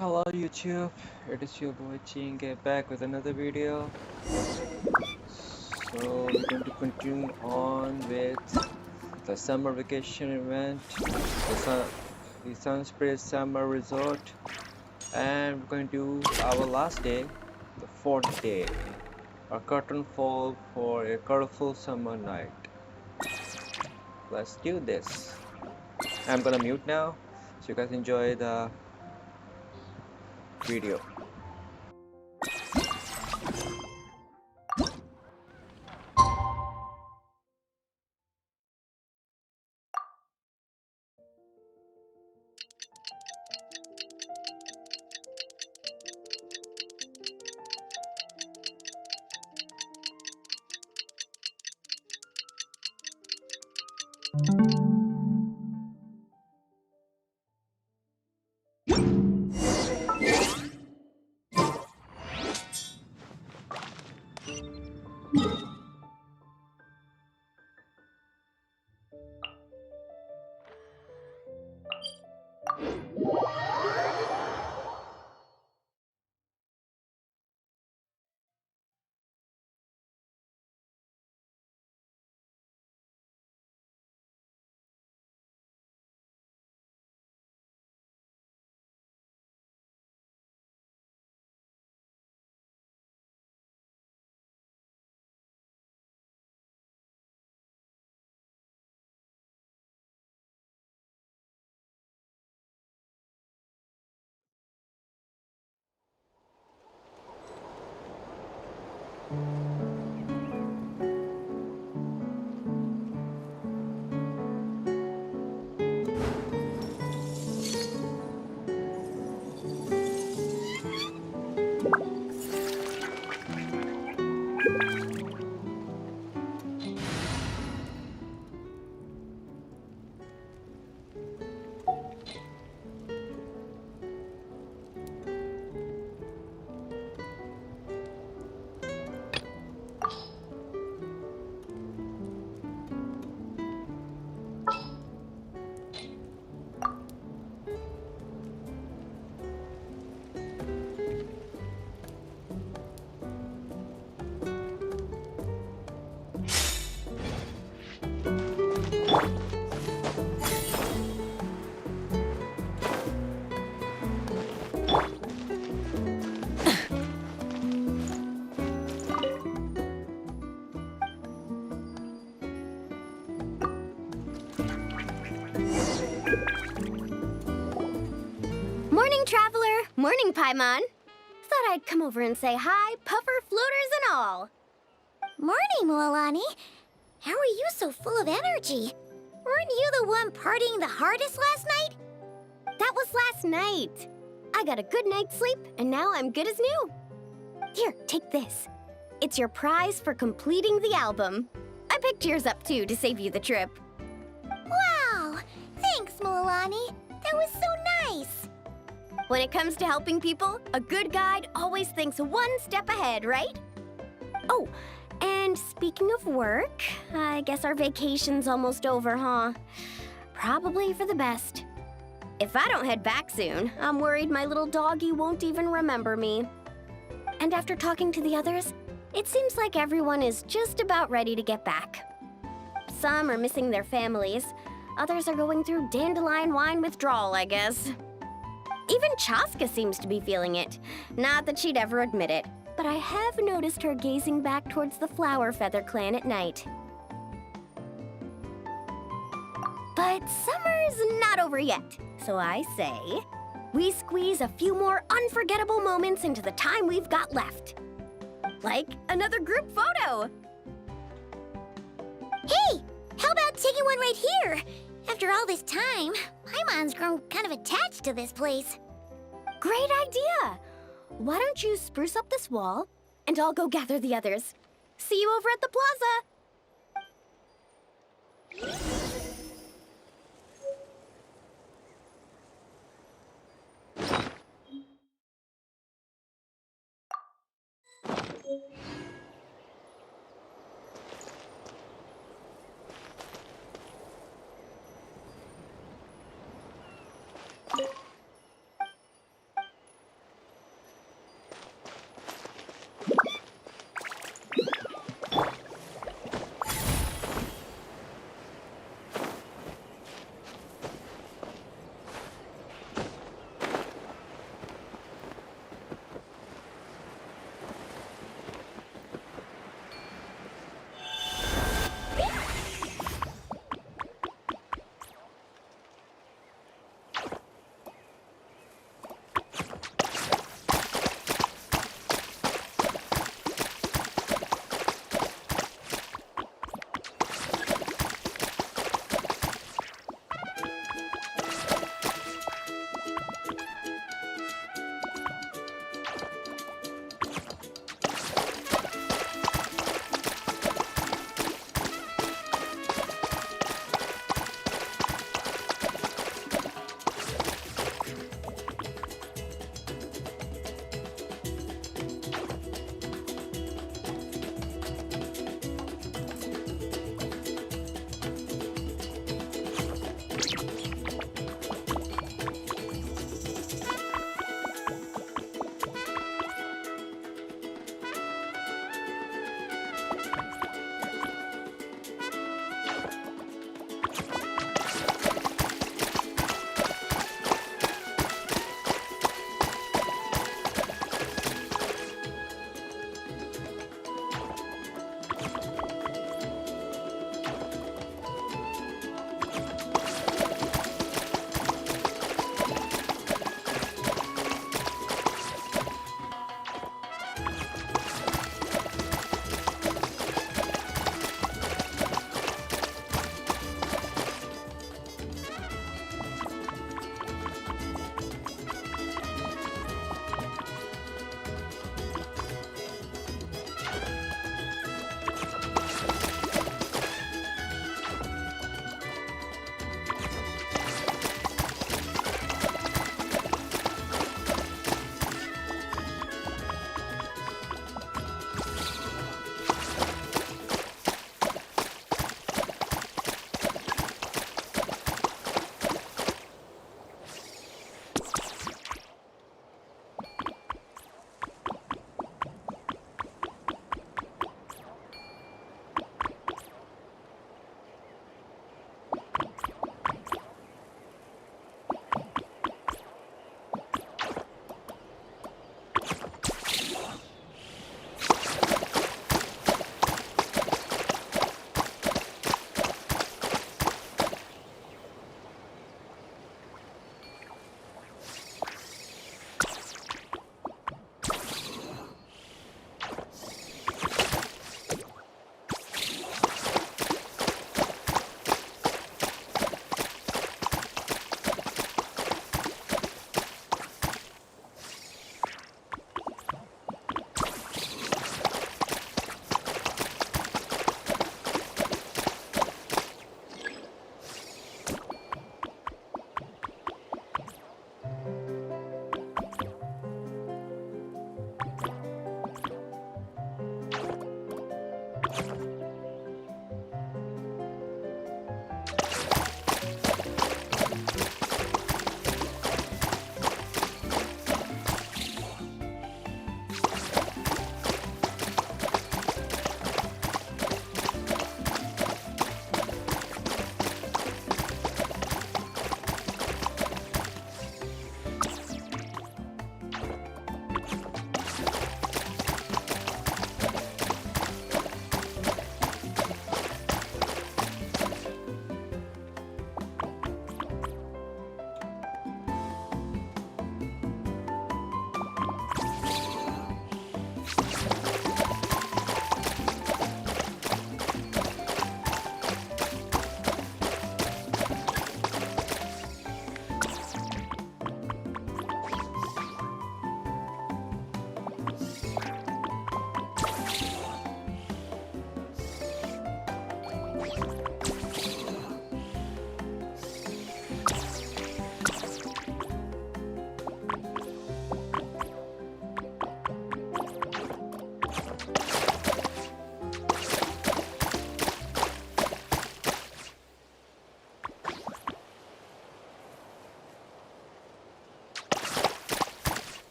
Hello YouTube, it is your boy Chinge back with another video. So we're going to continue on with the summer vacation event, the SunSpray Summer Resort, and we're going to do our last day, the fourth day, a curtain fall for a colorful summer night. Let's do this. I'm gonna mute now so you guys enjoy the video. Morning, traveler. Morning, Paimon. Thought I'd come over and say hi, puffer, floaters, and all. Morning, Mualani. How are you so full of energy? Weren't you the one partying the hardest last night? That was last night. I got a good night's sleep, and now I'm good as new. Here, take this. It's your prize for completing the album. I picked yours up, too, to save you the trip. Wow! Thanks, Mualani. That was so nice. When it comes to helping people, a good guide always thinks one step ahead, right? Oh, and speaking of work, I guess our vacation's almost over, huh? Probably for the best. If I don't head back soon, I'm worried my little doggy won't even remember me. And after talking to the others, it seems like everyone is just about ready to get back. Some are missing their families. Others are going through dandelion wine withdrawal, I guess. Even Chaska seems to be feeling it. Not that she'd ever admit it, but I have noticed her gazing back towards the Flower Feather clan at night. But summer's not over yet, so I say, we squeeze a few more unforgettable moments into the time we've got left. Like another group photo. Hey, how about taking one right here? After all this time, Paimon's grown kind of attached to this place. Great idea! Why don't you spruce up this wall, and I'll go gather the others. See you over at the plaza!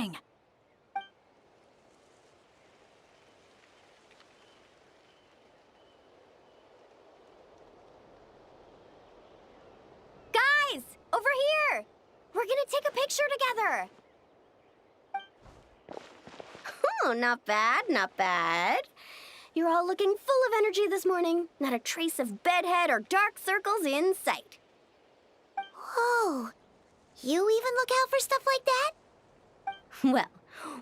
doing? Guys, over here! We're gonna take a picture together! Oh, not bad, not bad. You're all looking full of energy this morning. Not a trace of bedhead or dark circles in sight. Whoa. You even look out for stuff like that? Well,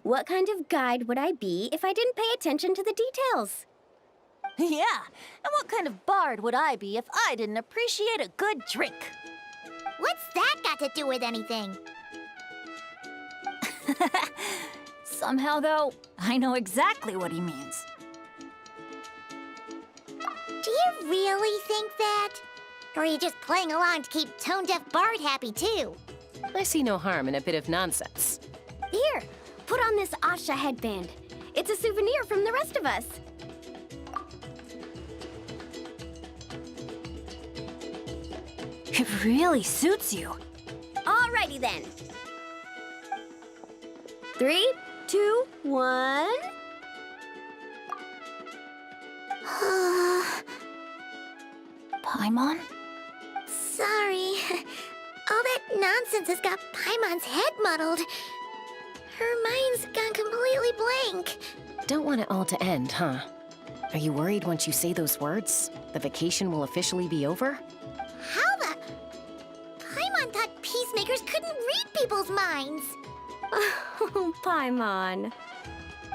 what kind of guide would I be if I didn't pay attention to the details? Yeah, and what kind of bard would I be if I didn't appreciate a good drink? What's that got to do with anything? Somehow, though, I know exactly what he means. Do you really think that? Or are you just playing along to keep Tone Deaf Bard happy, too? I see no harm in a bit of nonsense. Here, put on this Asha headband. It's a souvenir from the rest of us. It really suits you. Alrighty then. 3, 2, 1. Paimon? Sorry. All that nonsense has got Paimon's head muddled. Her mind's gone completely blank. Don't want it all to end, huh? Are you worried once you say those words, the vacation will officially be over? How the... Paimon thought peacemakers couldn't read people's minds. Oh, Paimon.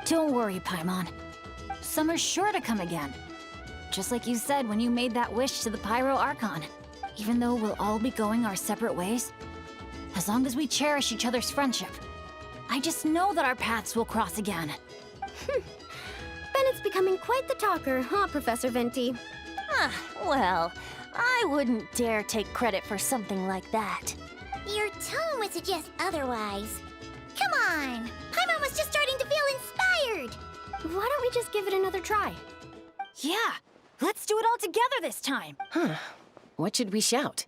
Don't worry, Paimon. Summer's sure to come again. Just like you said when you made that wish to the Pyro Archon. Even though we'll all be going our separate ways, as long as we cherish each other's friendship, I just know that our paths will cross again. Bennett's becoming quite the talker, huh, Professor Venti? Well, I wouldn't dare take credit for something like that. Your tone would suggest otherwise. Come on! Paimon was just starting to feel inspired! Why don't we just give it another try? Yeah, let's do it all together this time. Huh. What should we shout?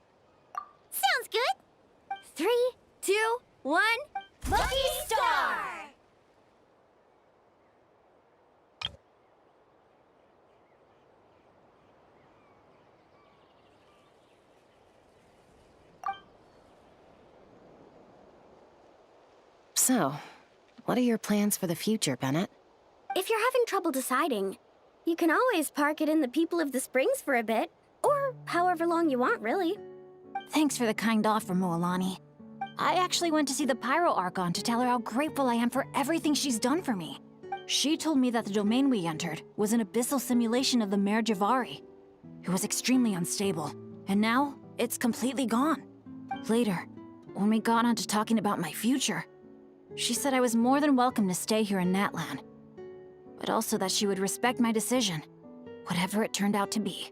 Sounds good! 3, 2, 1. Lucky Star! So, what are your plans for the future, Bennett? If you're having trouble deciding, you can always park it in the People of the Springs for a bit. Or however long you want, really. Thanks for the kind offer, Moalani. I actually went to see the Pyro Archon to tell her how grateful I am for everything she's done for me. She told me that the domain we entered was an abyssal simulation of the Mare Javari. It was extremely unstable, and now it's completely gone. Later, when we got on to talking about my future, she said I was more than welcome to stay here in Natlan, but also that she would respect my decision, whatever it turned out to be.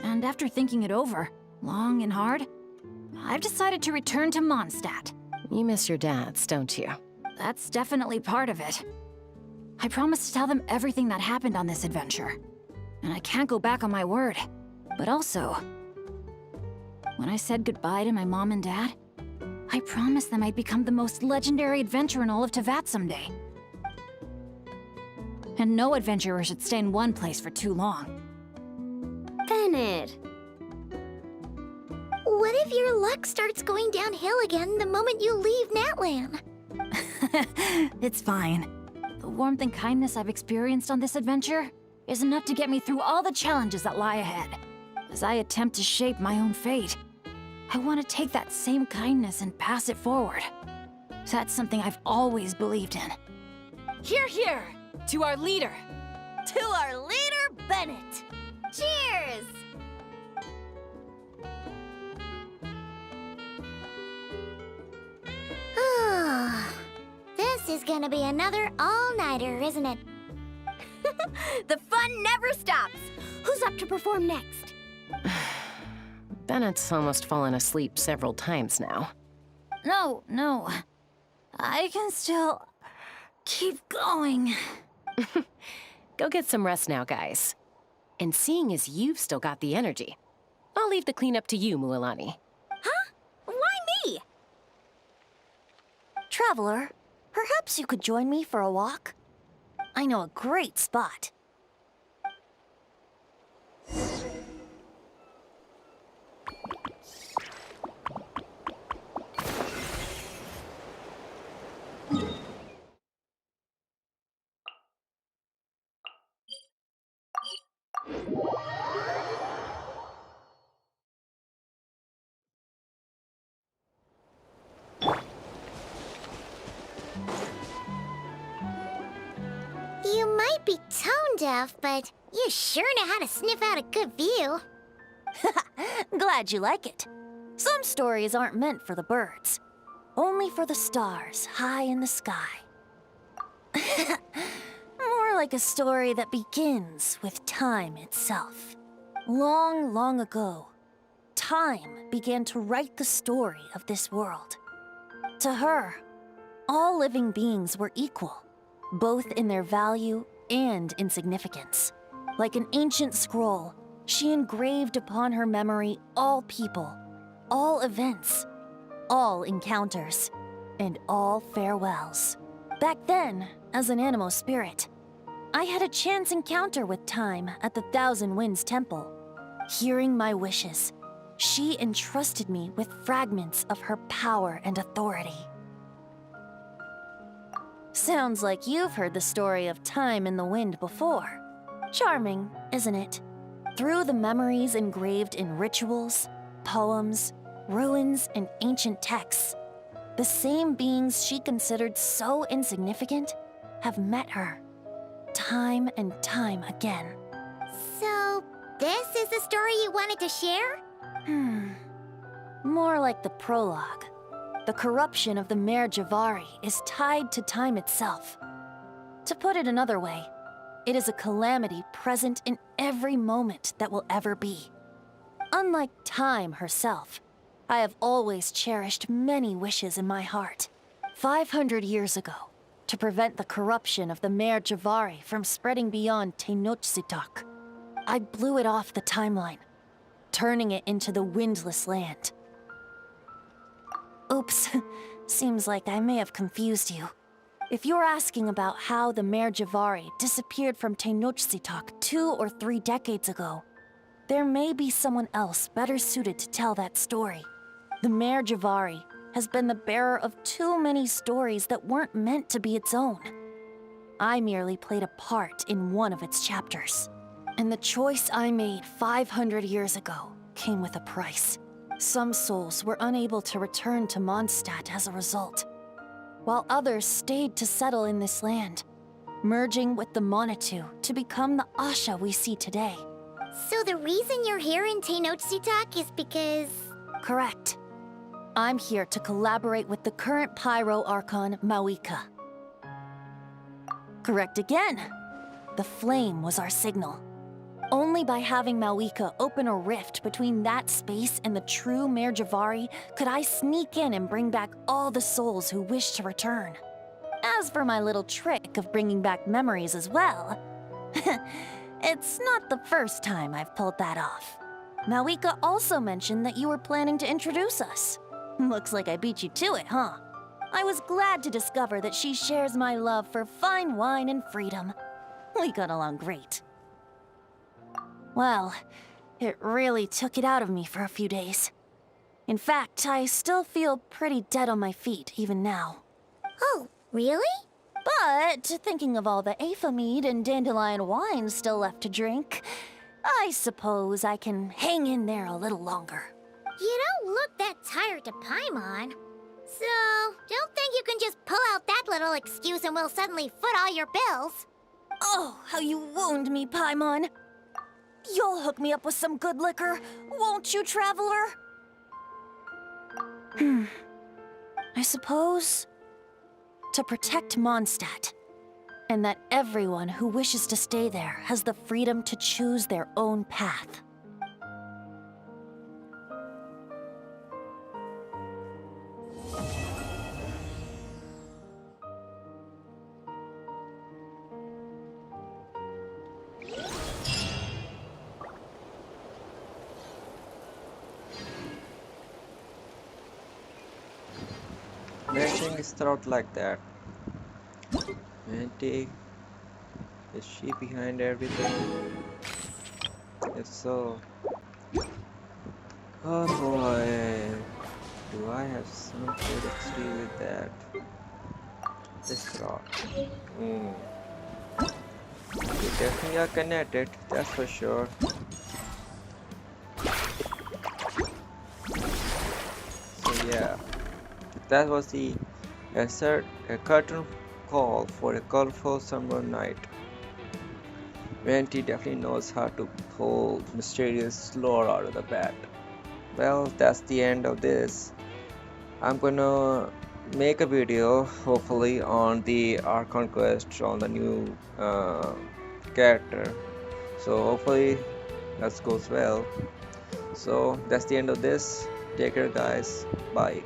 And after thinking it over, long and hard, I've decided to return to Mondstadt. You miss your dads, don't you? That's definitely part of it. I promised to tell them everything that happened on this adventure, and I can't go back on my word. But also, when I said goodbye to my mom and dad, I promised them I'd become the most legendary adventurer in all of Teyvat someday. And no adventurer should stay in one place for too long. Bennett. What if your luck starts going downhill again the moment you leave Natlan? It's fine. The warmth and kindness I've experienced on this adventure is enough to get me through all the challenges that lie ahead. As I attempt to shape my own fate, I want to take that same kindness and pass it forward. That's something I've always believed in. Hear, hear! To our leader! To our leader, Bennett! Cheers! This is gonna be another all-nighter, isn't it? The fun never stops. Who's up to perform next? Bennett's almost fallen asleep several times now. No. I can still keep going. Go get some rest now, guys. And seeing as you've still got the energy, I'll leave the cleanup to you, Mualani. Huh? Why me? Traveler, Perhaps you could join me for a walk? I know a great spot. You might be tone deaf, but you sure know how to sniff out a good view. Glad you like it. Some stories aren't meant for the birds, only for the stars high in the sky. More like a story that begins with time itself. Long, long ago, time began to write the story of this world. To her, all living beings were equal, both in their value and in significance. Like an ancient scroll, she engraved upon her memory all people, all events, all encounters, and all farewells. Back then, as an animal spirit, I had a chance encounter with time at the Thousand Winds Temple. Hearing my wishes, she entrusted me with fragments of her power and authority. Sounds like you've heard the story of time in the wind before. Charming, isn't it? Through the memories engraved in rituals, poems, ruins, and ancient texts, the same beings she considered so insignificant have met her, time and time again. So, this is the story you wanted to share? More like the prologue. The corruption of the Mare Javari is tied to time itself. To put it another way, it is a calamity present in every moment that will ever be. Unlike time herself, I have always cherished many wishes in my heart. 500 years ago, to prevent the corruption of the Mare Javari from spreading beyond Tenochtitlan, I blew it off the timeline, turning it into the Windless Land. Oops, seems like I may have confused you. If you're asking about how the Mare Javari disappeared from Tenochtitlan 2 or 3 decades ago, there may be someone else better suited to tell that story. The Mare Javari has been the bearer of too many stories that weren't meant to be its own. I merely played a part in one of its chapters. And the choice I made 500 years ago came with a price. Some souls were unable to return to Mondstadt as a result, while others stayed to settle in this land, merging with the Monitu to become the Asha we see today. So the reason you're here in Tenochtitlan is because... Correct. I'm here to collaborate with the current Pyro Archon, Mawika. Correct again. The flame was our signal. Only by having Mawika open a rift between that space and the true Mare Javari could I sneak in and bring back all the souls who wish to return. As for my little trick of bringing back memories as well, it's not the first time I've pulled that off. Mawika also mentioned that you were planning to introduce us. Looks like I beat you to it, huh? I was glad to discover that she shares my love for fine wine and freedom. We got along great. Well, it really took it out of me for a few days. In fact, I still feel pretty dead on my feet even now. Oh, really? But thinking of all the Aether mead and dandelion wine still left to drink, I suppose I can hang in there a little longer. You don't look that tired to Paimon. So, don't think you can just pull out that little excuse and we'll suddenly foot all your bills. Oh, how you wound me, Paimon. You'll hook me up with some good liquor, won't you, traveler? I suppose to protect Mondstadt, and that everyone who wishes to stay there has the freedom to choose their own path. Letting start like that. Venti, is she behind everything? If so, oh boy, do I have something to do with that? This rock. Hmm. We definitely are connected, that's for sure. So yeah, that was the curtain call for a colorful summer night. Venti definitely knows how to pull mysterious lore out of the bat. Well, that's the end of this. I'm gonna make a video hopefully on the Archon quest on the new character. So hopefully that goes well. So that's the end of this. Take care guys. Bye.